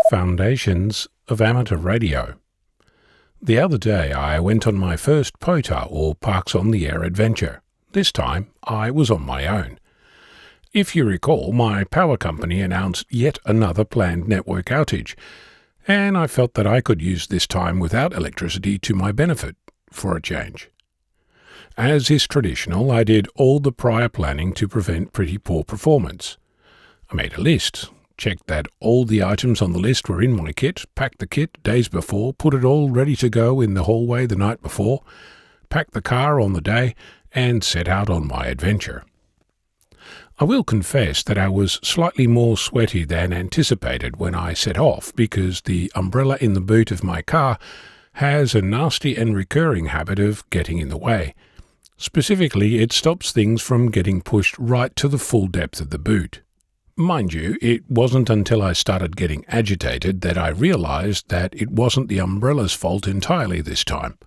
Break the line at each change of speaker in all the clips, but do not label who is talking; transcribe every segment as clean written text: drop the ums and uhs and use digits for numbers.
Foundations of Amateur Radio. The other day I went on my first POTA, or Parks on the Air adventure. This time I was on my own. If you recall, my power company announced yet another planned network outage, and I felt that I could use this time without electricity to my benefit, for a change. As is traditional, I did all the prior planning to prevent pretty poor performance. I made a list, checked that all the items on the list were in my kit, packed the kit days before, put it all ready to go in the hallway the night before, packed the car on the day, and set out on my adventure. I will confess that I was slightly more sweaty than anticipated when I set off because the umbrella in the boot of my car has a nasty and recurring habit of getting in the way. Specifically, it stops things from getting pushed right to the full depth of the boot. Mind you, it wasn't until I started getting agitated that I realized that it wasn't the umbrella's fault entirely this time,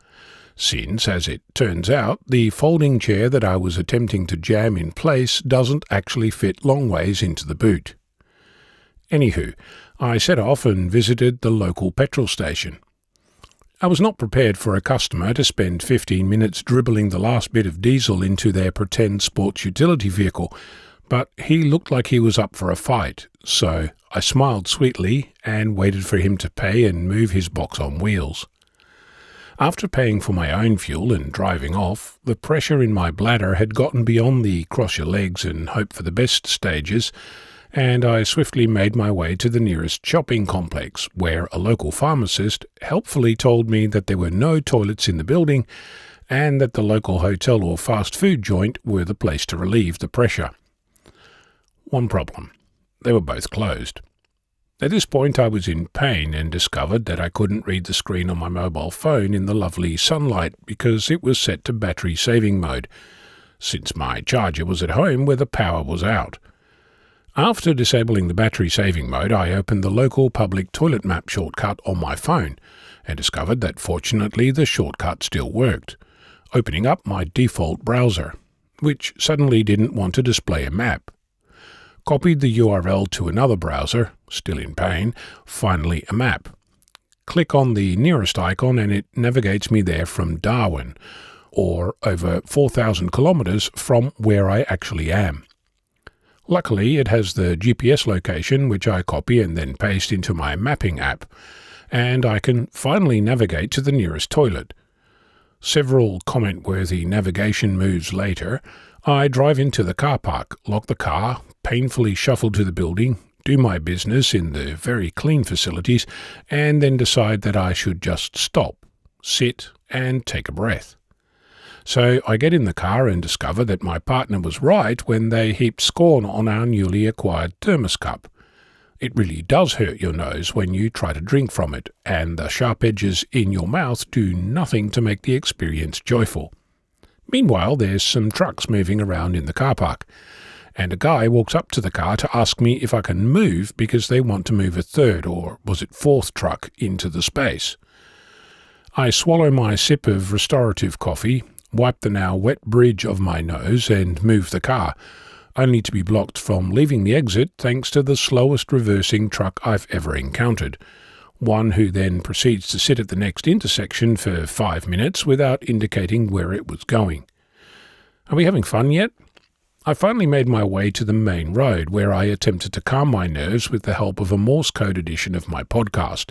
since, as it turns out, the folding chair that I was attempting to jam in place doesn't actually fit longways into the boot. Anywho, I set off and visited the local petrol station. I was not prepared for a customer to spend 15 minutes dribbling the last bit of diesel into their pretend sports utility vehicle, but he looked like he was up for a fight, so I smiled sweetly and waited for him to pay and move his box on wheels. After paying for my own fuel and driving off, the pressure in my bladder had gotten beyond the cross your legs and hope for the best stages, and I swiftly made my way to the nearest shopping complex, where a local pharmacist helpfully told me that there were no toilets in the building and that the local hotel or fast food joint were the place to relieve the pressure. One problem. They were both closed. At this point I was in pain and discovered that I couldn't read the screen on my mobile phone in the lovely sunlight because it was set to battery saving mode, since my charger was at home where the power was out. After disabling the battery saving mode, I opened the local public toilet map shortcut on my phone and discovered that fortunately the shortcut still worked, opening up my default browser, which suddenly didn't want to display a map. Copied the URL to another browser, still in pain, finally a map. Click on the nearest icon and it navigates me there from Darwin, or over 4,000 kilometers from where I actually am. Luckily, it has the GPS location, which I copy and then paste into my mapping app, and I can finally navigate to the nearest toilet. Several comment-worthy navigation moves later, I drive into the car park, lock the car, painfully shuffle to the building, do my business in the very clean facilities, and then decide that I should just stop, sit, and take a breath. So I get in the car and discover that my partner was right when they heaped scorn on our newly acquired thermos cup. It really does hurt your nose when you try to drink from it, and the sharp edges in your mouth do nothing to make the experience joyful. Meanwhile, there's some trucks moving around in the car park, and a guy walks up to the car to ask me if I can move because they want to move a third, or was it fourth truck into the space. I swallow my sip of restorative coffee, wipe the now wet bridge of my nose and move the car, only to be blocked from leaving the exit thanks to the slowest reversing truck I've ever encountered, one who then proceeds to sit at the next intersection for 5 minutes without indicating where it was going. Are we having fun yet? I finally made my way to the main road, where I attempted to calm my nerves with the help of a Morse code edition of my podcast.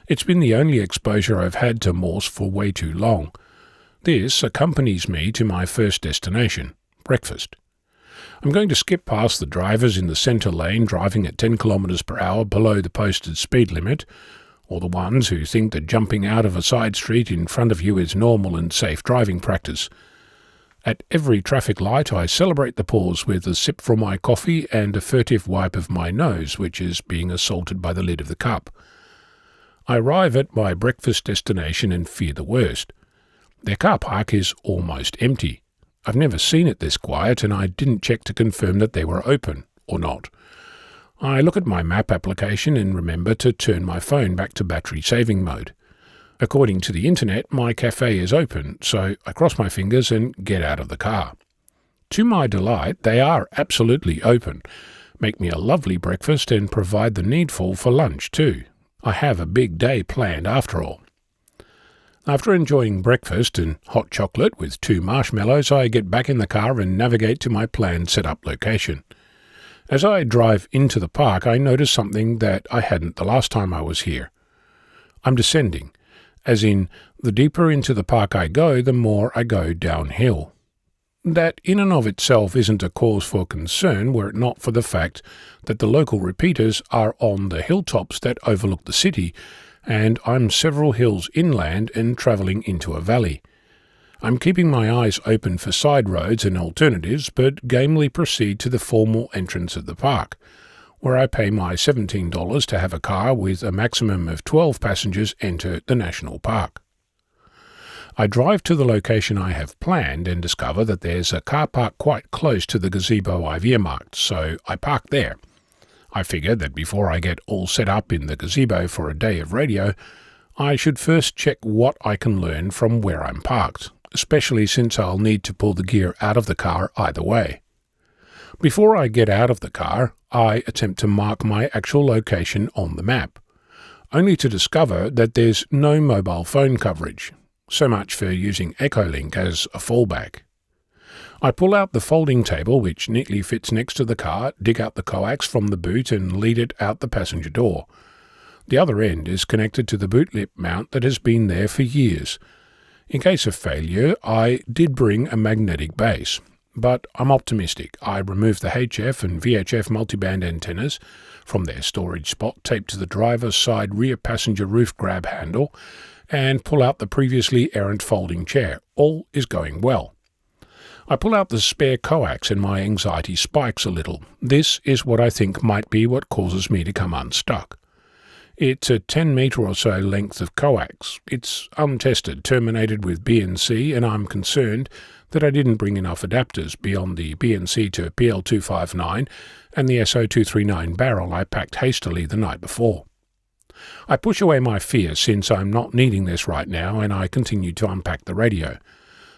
It's been the only exposure I've had to Morse for way too long. This accompanies me to my first destination, breakfast. I'm going to skip past the drivers in the centre lane driving at 10 kilometers per hour below the posted speed limit, or the ones who think that jumping out of a side street in front of you is normal and safe driving practice. At every traffic light I celebrate the pause with a sip from my coffee and a furtive wipe of my nose, which is being assaulted by the lid of the cup. I arrive at my breakfast destination and fear the worst. Their car park is almost empty. I've never seen it this quiet, and I didn't check to confirm that they were open, or not. I look at my map application and remember to turn my phone back to battery saving mode. According to the internet, my cafe is open, so I cross my fingers and get out of the car. To my delight, they are absolutely open, make me a lovely breakfast and provide the needful for lunch too. I have a big day planned after all. After enjoying breakfast and hot chocolate with 2 marshmallows, I get back in the car and navigate to my planned set-up location. As I drive into the park, I notice something that I hadn't the last time I was here. I'm descending, as in, the deeper into the park I go, the more I go downhill. That in and of itself isn't a cause for concern were it not for the fact that the local repeaters are on the hilltops that overlook the city, and I'm several hills inland and travelling into a valley. I'm keeping my eyes open for side roads and alternatives, but gamely proceed to the formal entrance of the park, where I pay my $17 to have a car with a maximum of 12 passengers enter the national park. I drive to the location I have planned and discover that there's a car park quite close to the gazebo I've earmarked, so I park there. I figure that before I get all set up in the gazebo for a day of radio, I should first check what I can learn from where I'm parked, especially since I'll need to pull the gear out of the car either way. Before I get out of the car, I attempt to mark my actual location on the map, only to discover that there's no mobile phone coverage. So much for using Echolink as a fallback. I pull out the folding table, which neatly fits next to the car, dig out the coax from the boot and lead it out the passenger door. The other end is connected to the boot lip mount that has been there for years. In case of failure, I did bring a magnetic base, but I'm optimistic. I removed the HF and VHF multiband antennas from their storage spot taped to the driver's side rear passenger roof grab handle, and pull out the previously errant folding chair. All is going well. I pull out the spare coax and my anxiety spikes a little. This is what I think might be what causes me to come unstuck. It's a 10-metre or so length of coax. It's untested, terminated with BNC, and I'm concerned that I didn't bring enough adapters beyond the BNC to PL259 and the SO239 barrel I packed hastily the night before. I push away my fear since I'm not needing this right now, and I continue to unpack the radio,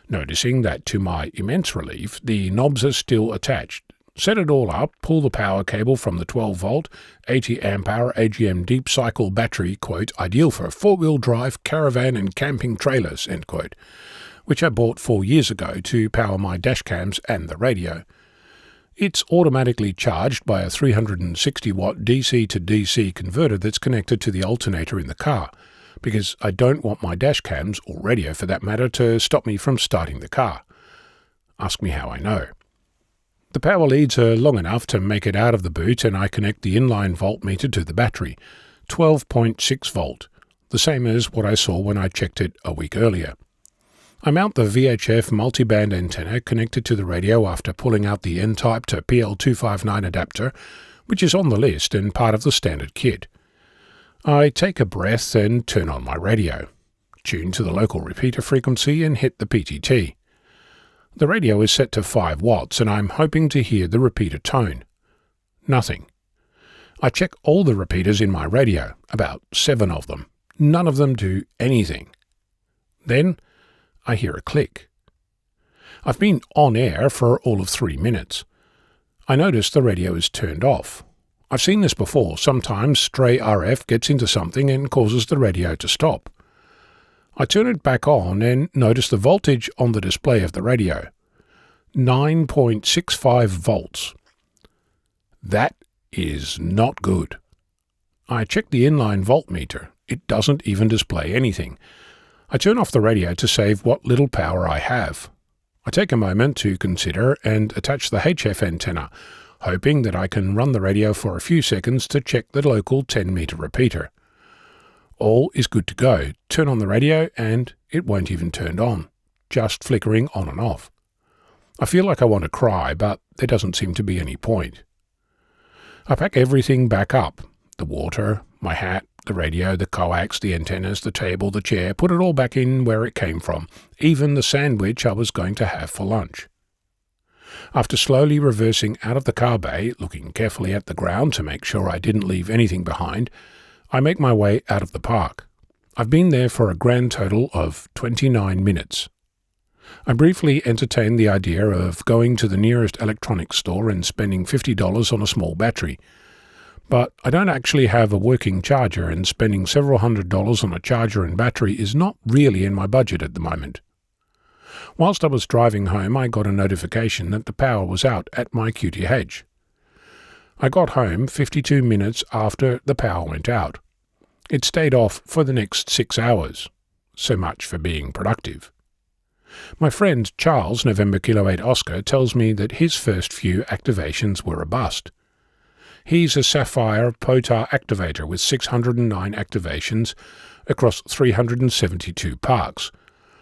noticing that to my immense relief the knobs are still attached. Set it all up, pull the power cable from the 12-volt, 80-amp-hour AGM deep cycle battery, quote, ideal for 4-wheel drive, caravan and camping trailers, end quote, which I bought 4 years ago to power my dash cams and the radio. It's automatically charged by a 360-watt DC to DC converter that's connected to the alternator in the car, because I don't want my dash cams, or radio for that matter, to stop me from starting the car. Ask me how I know. The power leads are long enough to make it out of the boot, and I connect the inline voltmeter to the battery, 12.6 volt, the same as what I saw when I checked it a week earlier. I mount the VHF multiband antenna connected to the radio after pulling out the N-type to PL259 adapter, which is on the list and part of the standard kit. I take a breath and turn on my radio, tune to the local repeater frequency and hit the PTT. The radio is set to 5 watts and I'm hoping to hear the repeater tone. Nothing. I check all the repeaters in my radio, about 7 of them. None of them do anything. Then I hear a click. I've been on air for all of 3 minutes. I notice the radio is turned off. I've seen this before. Sometimes stray RF gets into something and causes the radio to stop. I turn it back on and notice the voltage on the display of the radio. 9.65 volts. That is not good. I check the inline voltmeter. It doesn't even display anything. I turn off the radio to save what little power I have. I take a moment to consider and attach the HF antenna, hoping that I can run the radio for a few seconds to check the local 10-metre repeater. All is good to go. Turn on the radio and it won't even turn on, just flickering on and off. I feel like I want to cry, but there doesn't seem to be any point. I pack everything back up, the water, my hat, the radio, the coax, the antennas, the table, the chair, put it all back in where it came from, even the sandwich I was going to have for lunch. After slowly reversing out of the car bay, looking carefully at the ground to make sure I didn't leave anything behind, I make my way out of the park. I've been there for a grand total of 29 minutes. I briefly entertained the idea of going to the nearest electronics store and spending $50 on a small battery. But I don't actually have a working charger, and spending several $100s on a charger and battery is not really in my budget at the moment. Whilst I was driving home, I got a notification that the power was out at my QTH. I got home 52 minutes after the power went out. It stayed off for the next 6 hours. So much for being productive. My friend Charles, November Kilo 8 Oscar, tells me that his first few activations were a bust. He's a Sapphire POTA activator with 609 activations across 372 parks,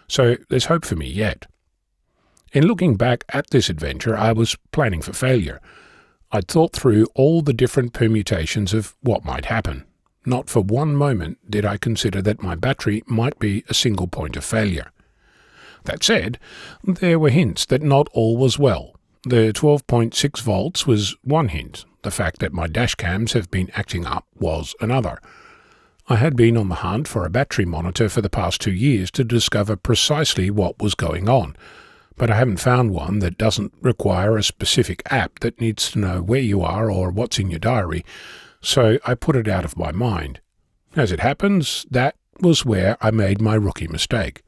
so there's hope for me yet. In looking back at this adventure, I was planning for failure. I'd thought through all the different permutations of what might happen. Not for one moment did I consider that my battery might be a single point of failure. That said, there were hints that not all was well. The 12.6 volts was one hint. The fact that my dash cams have been acting up was another. I had been on the hunt for a battery monitor for the past 2 years to discover precisely what was going on, but I haven't found one that doesn't require a specific app that needs to know where you are or what's in your diary, so I put it out of my mind. As it happens, that was where I made my rookie mistake.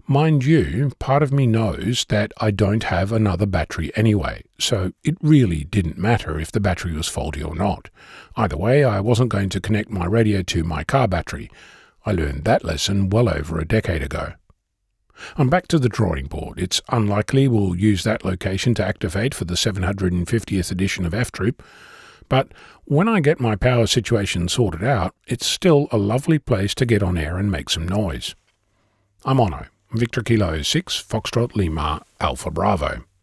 Mind you, part of me knows that I don't have another battery anyway, so it really didn't matter if the battery was faulty or not. Either way, I wasn't going to connect my radio to my car battery. I learned that lesson well over a decade ago. I'm back to the drawing board. It's unlikely we'll use that location to activate for the 750th edition of F-Troop, but when I get my power situation sorted out, it's still a lovely place to get on air and make some noise. I'm Ono. Victor Kilo 6, Foxtrot Lima, Alpha Bravo.